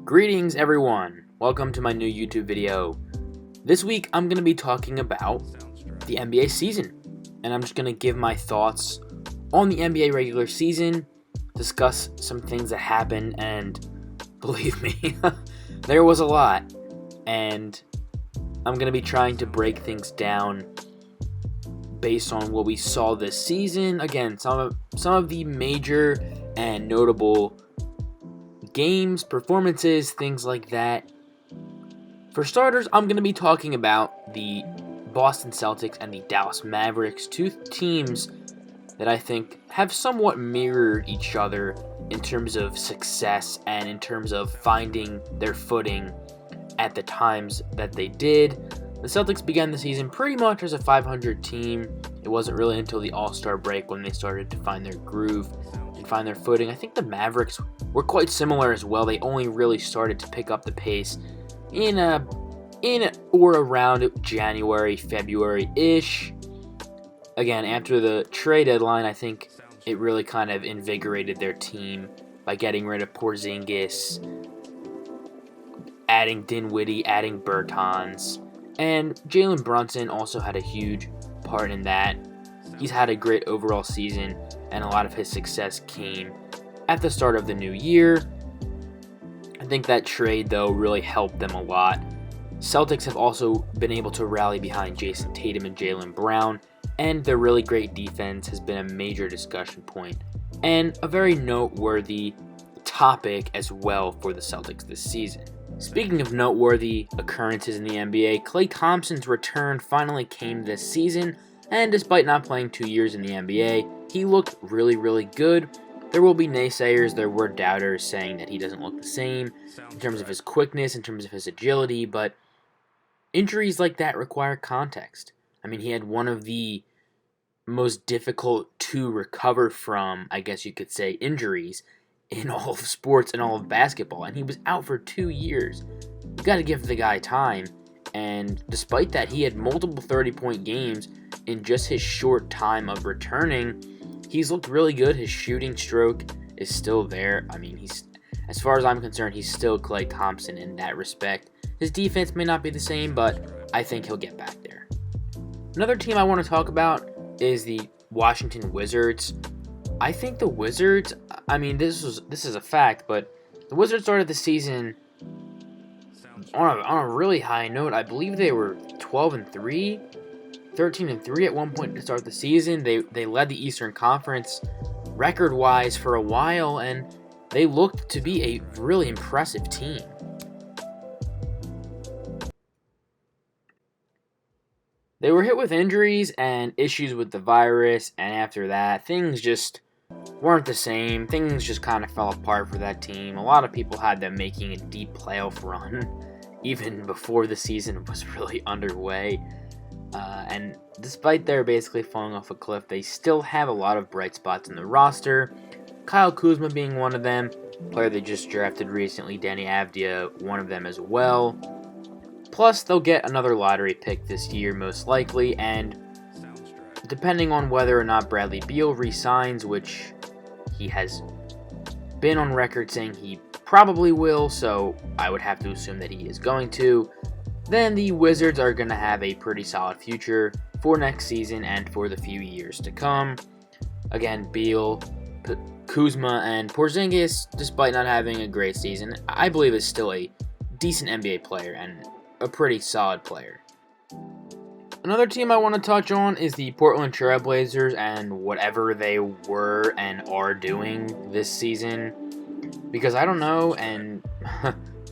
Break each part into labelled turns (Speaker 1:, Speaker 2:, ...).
Speaker 1: Greetings everyone, welcome to my new YouTube video. This week I'm going to be talking about the NBA season, and I'm just going to give my thoughts on the NBA regular season, discuss some things that happened, and believe me, there was a lot, and I'm going to be trying to break things down based on what we saw this season. Again, some of the major and notable games, performances, things like that. For starters, I'm going to be talking about the Boston Celtics and the Dallas Mavericks, two teams that I think have somewhat mirrored each other in terms of success and in terms of finding their footing at the times that they did. The Celtics began the season pretty much as a 500 team. It wasn't really until the All-Star break when they started to find their groove and find their footing. I think the Mavericks were quite similar as well. They only really started to pick up the pace in or around January, February-ish. Again, after the trade deadline, I think it really kind of invigorated their team by getting rid of Porzingis, adding Dinwiddie, adding Bertans, and Jalen Brunson also had a huge part in that. He's had a great overall season, and a lot of his success came at the start of the new year. I think that trade, though, really helped them a lot. Celtics have also been able to rally behind Jason Tatum and Jaylen Brown, and their really great defense has been a major discussion point and a very noteworthy topic as well for the Celtics this season. Speaking of noteworthy occurrences in the NBA, Klay Thompson's return finally came this season, and despite not playing 2 years in the NBA, he looked really good. There will be naysayers, there were doubters saying that he doesn't look the same in terms of his quickness, in terms of his agility, but injuries like that require context. I mean, he had one of the most difficult to recover from, I guess you could say, injuries in all of sports and all of basketball, and he was out for 2 years. You got to give the guy time, and despite that, he had multiple 30-point games in just his short time of returning. He's looked really good. His shooting stroke is still there. I mean, as far as I'm concerned, he's still Klay Thompson in that respect. His defense may not be the same, but I think he'll get back there. Another team I want to talk about is the Washington Wizards. I think the Wizards, I mean, this is a fact, but the Wizards started the season on a really high note. I believe they were 12-3, 13-3 at one point to start the season. They led the Eastern Conference record-wise for a while, and they looked to be a really impressive team. They were hit with injuries and issues with the virus, and after that, things just weren't the same. Things just kind of fell apart for that team. A lot of people had them making a deep playoff run even before the season was really underway. And despite their basically falling off a cliff, they still have a lot of bright spots in the roster. Kyle Kuzma being one of them, player they just drafted recently, Danny Avdija, one of them as well. Plus, they'll get another lottery pick this year, most likely, and depending on whether or not Bradley Beal re-signs, which he has been on record saying he probably will, so I would have to assume that he is going to, then the Wizards are going to have a pretty solid future for next season and for the few years to come. Again, Beal, Kuzma, and Porzingis, despite not having a great season, I believe is still a decent NBA player and a pretty solid player. Another team I want to touch on is the Portland Trail Blazers and whatever they were and are doing this season, because I don't know, and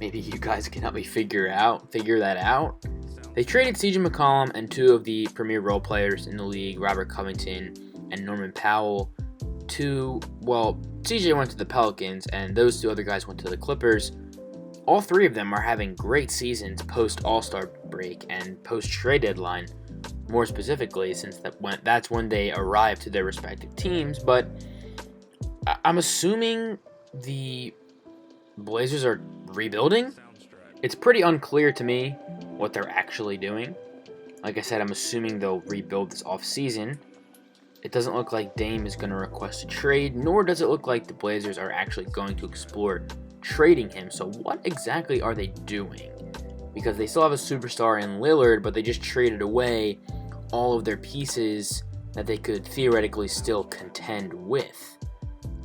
Speaker 1: maybe you guys can help me figure that out. They traded CJ McCollum and two of the premier role players in the league, Robert Covington and Norman Powell, CJ went to the Pelicans and those two other guys went to the Clippers. All three of them are having great seasons post All-Star break and post trade deadline, more specifically, since that's when they arrived to their respective teams. But I'm assuming the Blazers are rebuilding. It's pretty unclear to me what they're actually doing. Like I said, I'm assuming they'll rebuild this offseason. It doesn't look like Dame is going to request a trade, nor does it look like the Blazers are actually going to explore trading him. So what exactly are they doing? Because they still have a superstar in Lillard, but they just traded away all of their pieces that they could theoretically still contend with.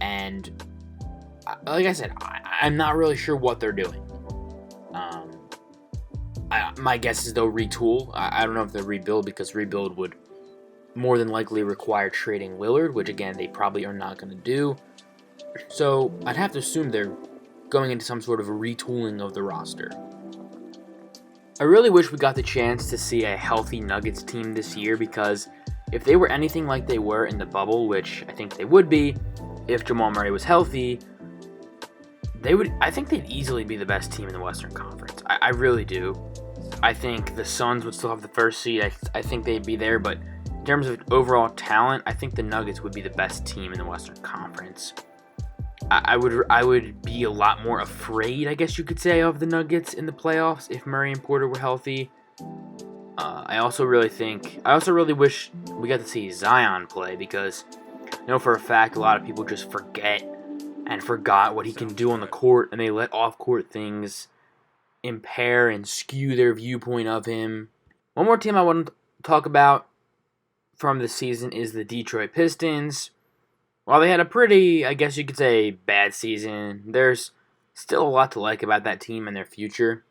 Speaker 1: And like I said, I'm not really sure what they're doing. My guess is they'll retool. I don't know if they'll rebuild, because rebuild would more than likely require trading Lillard, which again, they probably are not going to do. So I'd have to assume they're going into some sort of a retooling of the roster. I really wish we got the chance to see a healthy Nuggets team this year, because if they were anything like they were in the bubble, which I think they would be if Jamal Murray was healthy, I think they'd easily be the best team in the Western Conference. I really do. I think the Suns would still have the first seed. I think they'd be there, but in terms of overall talent, I think the Nuggets would be the best team in the Western Conference. I would be a lot more afraid, I guess you could say, of the Nuggets in the playoffs if Murray and Porter were healthy. I also really wish we got to see Zion play, because I know for a fact a lot of people just forgot what he can do on the court, and they let off-court things impair and skew their viewpoint of him. One more team I want to talk about from this season is the Detroit Pistons. While they had a pretty, I guess you could say, bad season, there's still a lot to like about that team and their future.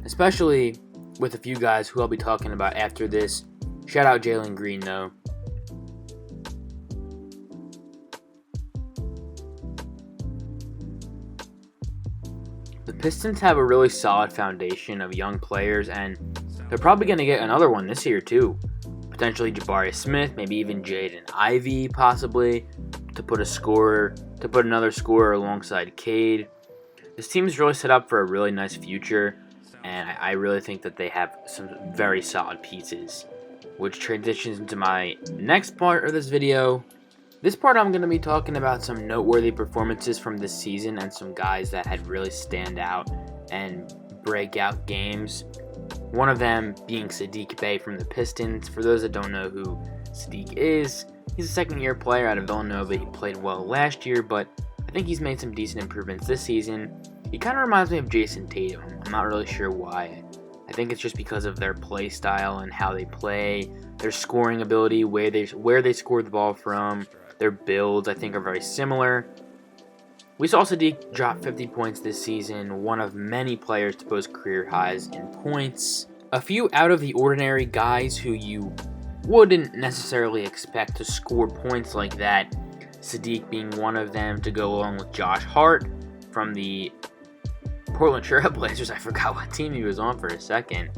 Speaker 1: Especially with a few guys who I'll be talking about after this. Shout out Jalen Green, though. The Pistons have a really solid foundation of young players, and they're probably going to get another one this year, too. Potentially Jabari Smith, maybe even Jaden Ivey, possibly, to put another scorer alongside Cade. This team is really set up for a really nice future, and I really think that they have some very solid pieces, which transitions into my next part of this video. This part I'm going to be talking about some noteworthy performances from this season and some guys that had really stand out and breakout games. One of them being Saddiq Bey from the Pistons. For those that don't know who Saddiq is, he's a second-year player out of Villanova. He played well last year, but I think he's made some decent improvements this season. He kind of reminds me of Jason Tatum. I'm not really sure why. I think it's just because of their play style and how they play, their scoring ability, where they score the ball from, their builds, I think, are very similar. We saw Saddiq drop 50 points this season, one of many players to post career highs in points. A few out-of-the-ordinary guys who you wouldn't necessarily expect to score points like that, Saddiq being one of them, to go along with Josh Hart from the Portland Trail Blazers. I forgot what team he was on for a second.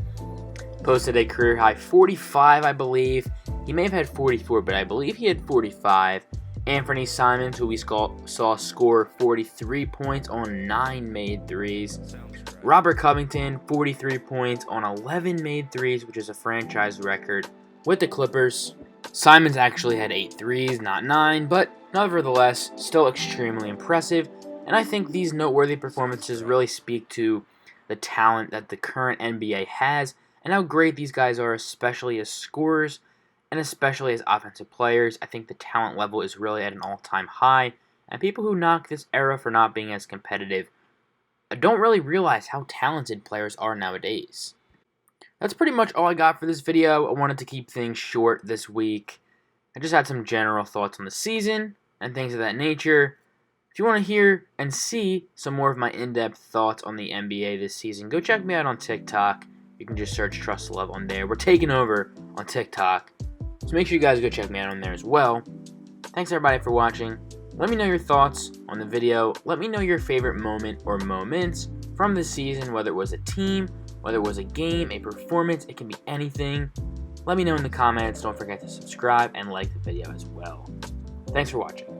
Speaker 1: Posted a career-high 45, I believe. He may have had 44, but I believe he had 45. Anthony Simons, who we saw score 43 points on 9 made threes. Robert Covington, 43 points on 11 made threes, which is a franchise record with the Clippers. Simons actually had 8 threes, not 9, but nevertheless, still extremely impressive. And I think these noteworthy performances really speak to the talent that the current NBA has and how great these guys are, especially as scorers and especially as offensive players. I think the talent level is really at an all-time high, and people who knock this era for not being as competitive don't really realize how talented players are nowadays. That's pretty much all I got for this video. I wanted to keep things short this week. I just had some general thoughts on the season and things of that nature. If you want to hear and see some more of my in-depth thoughts on the NBA this season, go check me out on TikTok. You can just search Trust Love on there. We're taking over on TikTok, so make sure you guys go check me out on there as well. Thanks everybody for watching. Let me know your thoughts on the video. Let me know your favorite moment or moments from this season, whether it was a team, whether it was a game, a performance. It can be anything. Let me know in the comments. Don't forget to subscribe and like the video as well. Thanks for watching.